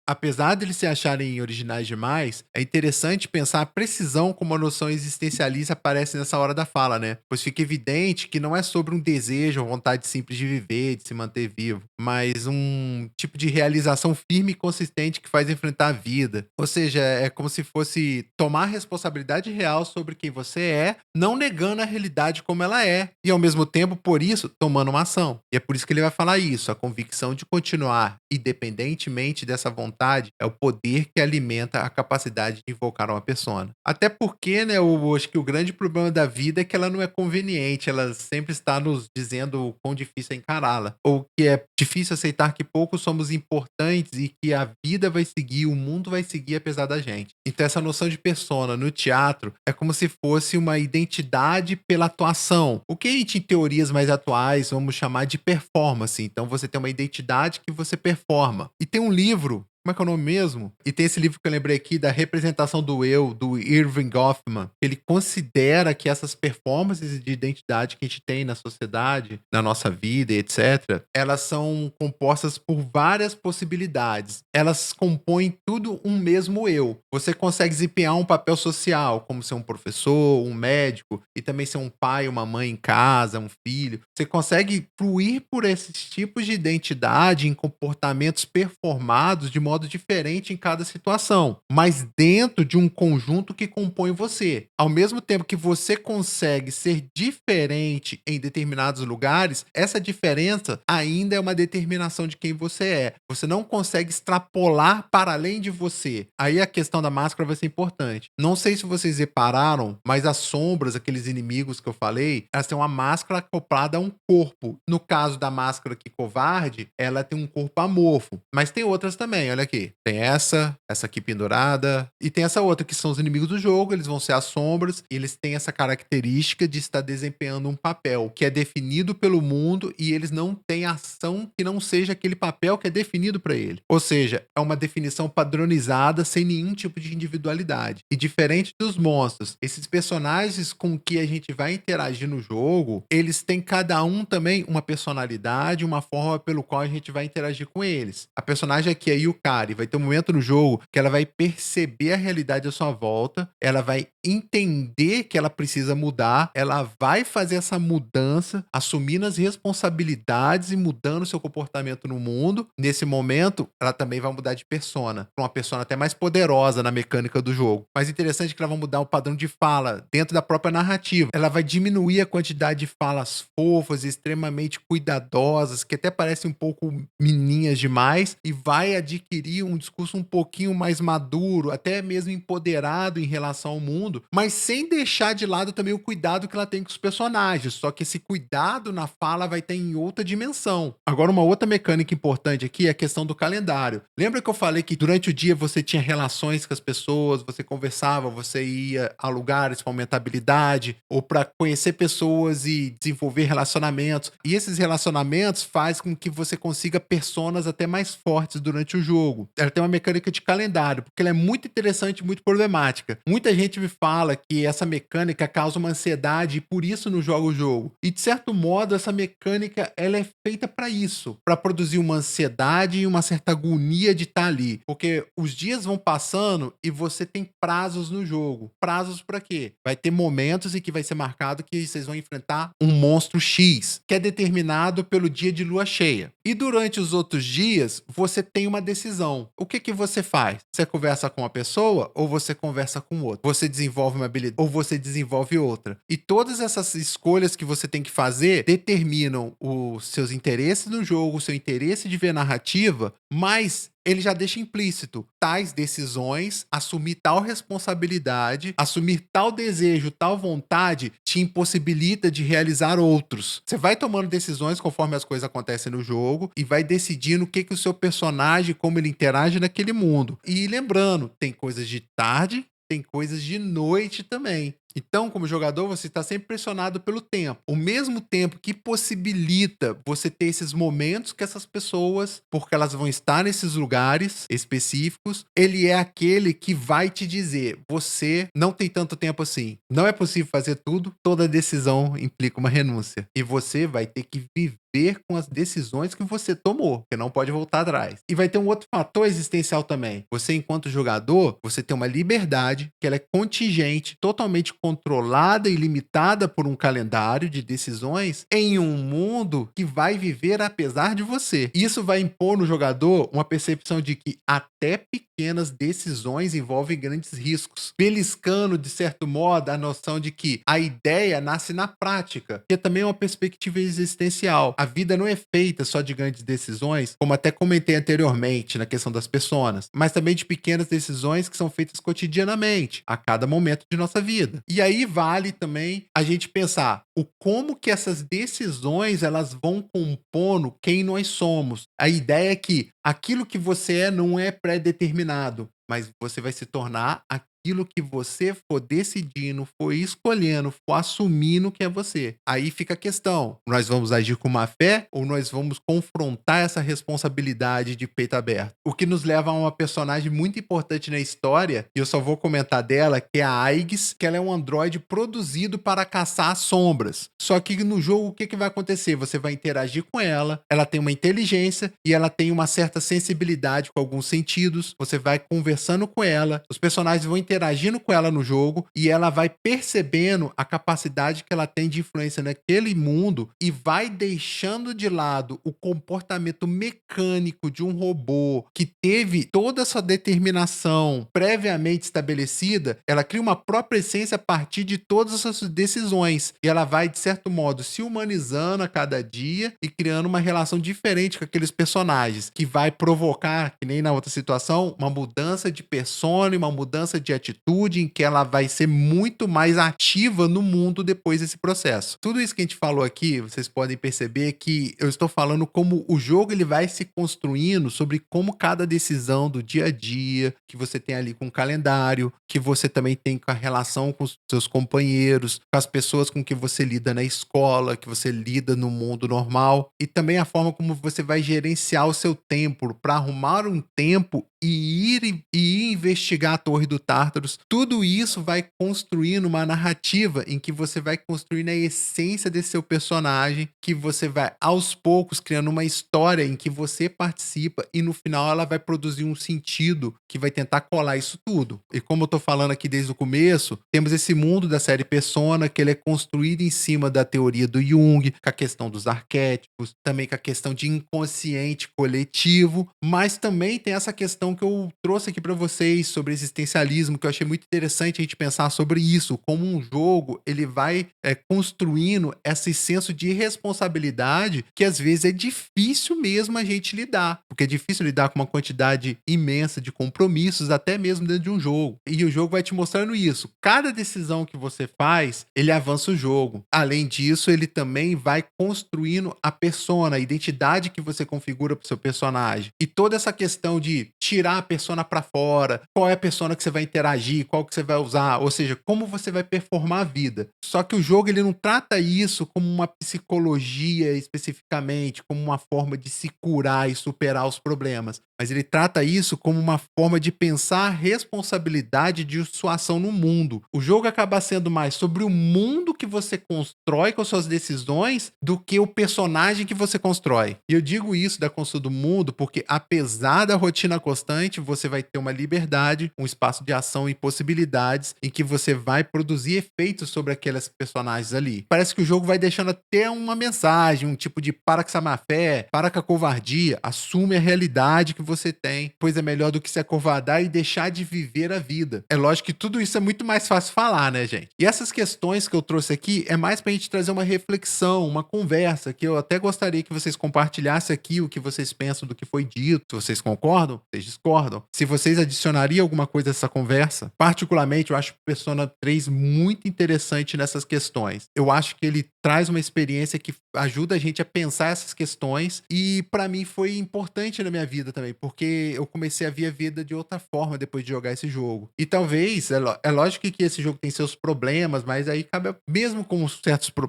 Apesar de eles se acharem originais demais, é interessante pensar a precisão como a noção existencialista aparece nessa hora da fala, né? Pois fica evidente que não é sobre um desejo ou vontade simples de viver, de se manter vivo, mas um tipo de realização firme e consistente que faz enfrentar a vida. Ou seja, é como se fosse tomar responsabilidade real sobre quem você é, não negando a realidade como ela é, e ao mesmo tempo, por isso, tomando uma ação. E é por isso que ele vai falar isso, a convicção de continuar, independentemente dessa vontade, é o poder que alimenta a capacidade de invocar uma persona. Até porque, né, eu acho que o grande problema da vida é que ela não é conveniente, ela sempre está nos dizendo o quão difícil é encará-la, ou que é difícil aceitar que poucos somos importantes e que a vida vai seguir, o mundo vai seguir apesar da gente. Então essa noção de persona no teatro é como se fosse uma identidade pela atuação, o que a gente, em teorias mais atuais, vamos chamar de performance. Então você tem uma identidade que você performa. E tem um livro, como é que é o nome mesmo? E tem esse livro que eu lembrei aqui, da representação do eu, do Irving Goffman. Ele considera que essas performances de identidade que a gente tem na sociedade, na nossa vida, etc., elas são compostas por várias possibilidades. Elas compõem tudo um mesmo eu. Você consegue desempenhar um papel social, como ser um professor, um médico, e também ser um pai, uma mãe em casa, um filho. Você consegue fluir por esses tipos de identidade em comportamentos performados de modo diferente em cada situação, mas dentro de um conjunto que compõe você. Ao mesmo tempo que você consegue ser diferente em determinados lugares, essa diferença ainda é uma determinação de quem você é. Você não consegue extrapolar para além de você. Aí a questão da máscara vai ser importante. Não sei se vocês repararam, mas as sombras, aqueles inimigos que eu falei, elas têm uma máscara acoplada a um corpo. No caso da máscara aqui covarde, ela tem um corpo amorfo, mas tem outras também, olha aqui. Tem essa aqui pendurada, e tem essa outra que são os inimigos do jogo, eles vão ser as sombras, e eles têm essa característica de estar desempenhando um papel que é definido pelo mundo e eles não têm ação que não seja aquele papel que é definido para ele. Ou seja, é uma definição padronizada sem nenhum tipo de individualidade. E diferente dos monstros, esses personagens com que a gente vai interagir no jogo, eles têm cada um também uma personalidade, uma forma pelo qual a gente vai interagir com eles. A personagem aqui, a Yuka, Akari. Vai ter um momento no jogo que ela vai perceber a realidade à sua volta, ela vai entender que ela precisa mudar, ela vai fazer essa mudança, assumindo as responsabilidades e mudando seu comportamento no mundo. Nesse momento, ela também vai mudar de persona, pra uma persona até mais poderosa na mecânica do jogo. Mas interessante é que ela vai mudar o padrão de fala dentro da própria narrativa. Ela vai diminuir a quantidade de falas fofas, extremamente cuidadosas, que até parecem um pouco menininhas demais, e vai adquirir um discurso um pouquinho mais maduro, até mesmo empoderado em relação ao mundo, mas sem deixar de lado também o cuidado que ela tem com os personagens. Só que esse cuidado na fala vai ter em outra dimensão. Agora, uma outra mecânica importante aqui é a questão do calendário. Lembra que eu falei que durante o dia você tinha relações com as pessoas, você conversava, você ia a lugares para aumentar a habilidade, ou para conhecer pessoas e desenvolver relacionamentos. E esses relacionamentos fazem com que você consiga personas até mais fortes durante o jogo. Ela tem uma mecânica de calendário, porque ela é muito interessante e muito problemática. Muita gente me fala que essa mecânica causa uma ansiedade e por isso não joga o jogo. E de certo modo, essa mecânica ela é feita para isso, para produzir uma ansiedade e uma certa agonia de estar ali. Porque os dias vão passando e você tem prazos no jogo. Prazos para quê? Vai ter momentos em que vai ser marcado que vocês vão enfrentar um monstro X, que é determinado pelo dia de lua cheia. E durante os outros dias, você tem uma decisão. O que que você faz? Você conversa com uma pessoa ou você conversa com outra? Você desenvolve uma habilidade ou você desenvolve outra? E todas essas escolhas que você tem que fazer determinam os seus interesses no jogo, o seu interesse de ver narrativa, mas ele já deixa implícito tais decisões, assumir tal responsabilidade, assumir tal desejo, tal vontade, te impossibilita de realizar outros. Você vai tomando decisões conforme as coisas acontecem no jogo e vai decidindo o que que o seu personagem, como ele interage naquele mundo. E lembrando, tem coisas de tarde, tem coisas de noite também. Então, como jogador, você está sempre pressionado pelo tempo. O mesmo tempo que possibilita você ter esses momentos com essas pessoas, porque elas vão estar nesses lugares específicos, ele é aquele que vai te dizer, você não tem tanto tempo assim. Não é possível fazer tudo, toda decisão implica uma renúncia. E você vai ter que viver com as decisões que você tomou, que não pode voltar atrás. E vai ter um outro fator existencial também. Você, enquanto jogador, você tem uma liberdade que ela é contingente, totalmente controlada e limitada por um calendário de decisões em um mundo que vai viver apesar de você. Isso vai impor no jogador uma percepção de que até pequenas decisões envolvem grandes riscos, beliscando, de certo modo, a noção de que a ideia nasce na prática, que também é uma perspectiva existencial. A vida não é feita só de grandes decisões, como até comentei anteriormente na questão das personas, mas também de pequenas decisões que são feitas cotidianamente, a cada momento de nossa vida. E aí vale também a gente pensar o como que essas decisões elas vão compondo quem nós somos. A ideia é que aquilo que você é não é pré-determinado, mas você vai se tornar aquilo que você for decidindo, for escolhendo, for assumindo que é você. Aí fica a questão, nós vamos agir com má fé ou nós vamos confrontar essa responsabilidade de peito aberto? O que nos leva a uma personagem muito importante na história, e eu só vou comentar dela, que é a Aigis, que ela é um androide produzido para caçar sombras. Só que no jogo o que que vai acontecer? Você vai interagir com ela, ela tem uma inteligência e ela tem uma certa sensibilidade com alguns sentidos, você vai conversando com ela, os personagens vão interagindo com ela no jogo e ela vai percebendo a capacidade que ela tem de influência naquele mundo e vai deixando de lado o comportamento mecânico de um robô que teve toda essa determinação previamente estabelecida. Ela cria uma própria essência a partir de todas essas decisões e ela vai, de certo modo, se humanizando a cada dia e criando uma relação diferente com aqueles personagens, que vai provocar, que nem na outra situação, uma mudança de persona, uma mudança de atitude em que ela vai ser muito mais ativa no mundo depois desse processo. Tudo isso que a gente falou aqui, vocês podem perceber que eu estou falando como o jogo ele vai se construindo sobre como cada decisão do dia a dia, que você tem ali com o calendário, que você também tem com a relação com os seus companheiros, com as pessoas com que você lida na escola, que você lida no mundo normal, e também a forma como você vai gerenciar o seu tempo para arrumar um tempo ir investigar a Torre do Tártaros, tudo isso vai construindo uma narrativa em que você vai construindo a essência desse seu personagem, que você vai aos poucos criando uma história em que você participa e no final ela vai produzir um sentido que vai tentar colar isso tudo. E como eu tô falando aqui desde o começo, temos esse mundo da série Persona, que ele é construído em cima da teoria do Jung, com a questão dos arquétipos, também com a questão de inconsciente coletivo, mas também tem essa questão que eu trouxe aqui pra vocês sobre existencialismo, que eu achei muito interessante a gente pensar sobre isso, como um jogo ele vai construindo esse senso de responsabilidade que às vezes é difícil mesmo a gente lidar, porque é difícil lidar com uma quantidade imensa de compromissos, até mesmo dentro de um jogo. E o jogo vai te mostrando isso. Cada decisão que você faz, ele avança o jogo. Além disso, ele também vai construindo a persona, a identidade que você configura pro seu personagem. E toda essa questão de tirar a persona pra fora, qual é a persona que você vai interagir, qual que você vai usar, ou seja, como você vai performar a vida. Só que o jogo ele não trata isso como uma psicologia especificamente, como uma forma de se curar e superar os problemas, mas ele trata isso como uma forma de pensar a responsabilidade de sua ação no mundo. O jogo acaba sendo mais sobre o mundo que você constrói com suas decisões do que o personagem que você constrói. E eu digo isso da construção do mundo porque, apesar da rotina constante, você vai ter uma liberdade, um espaço de ação e possibilidades em que você vai produzir efeitos sobre aquelas personagens ali. Parece que o jogo vai deixando até uma mensagem, um tipo de para com essa má fé, para com a covardia, assume a realidade que você tem, pois é melhor do que se acovardar e deixar de viver a vida. É lógico que tudo isso é muito mais fácil falar, né, gente? E essas questões que eu trouxe aqui é mais pra gente trazer uma reflexão, uma conversa, que eu até gostaria que vocês compartilhassem aqui o que vocês pensam do que foi dito. Se vocês concordam, vocês discordam. Se vocês adicionariam alguma coisa a essa conversa. Particularmente, eu acho o Persona 3 muito interessante nessas questões. Eu acho que ele traz uma experiência que ajuda a gente a pensar essas questões e pra mim foi importante na minha vida também, porque eu comecei a ver a vida de outra forma depois de jogar esse jogo. E talvez, é lógico que esse jogo tem seus problemas, mas aí cabe, mesmo com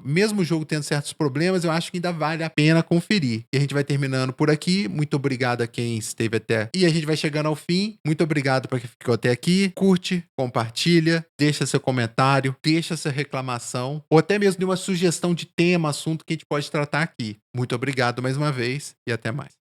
mesmo o jogo tendo certos problemas, eu acho que ainda vale a pena conferir. E a gente vai terminando por aqui. Muito obrigado a quem esteve até. E a gente vai chegando ao fim. Muito obrigado para quem ficou até aqui. Curte, compartilha, deixa seu comentário, deixa sua reclamação, ou até mesmo de uma sugestão de tema, assunto que a gente pode tratar aqui. Muito obrigado mais uma vez e até mais.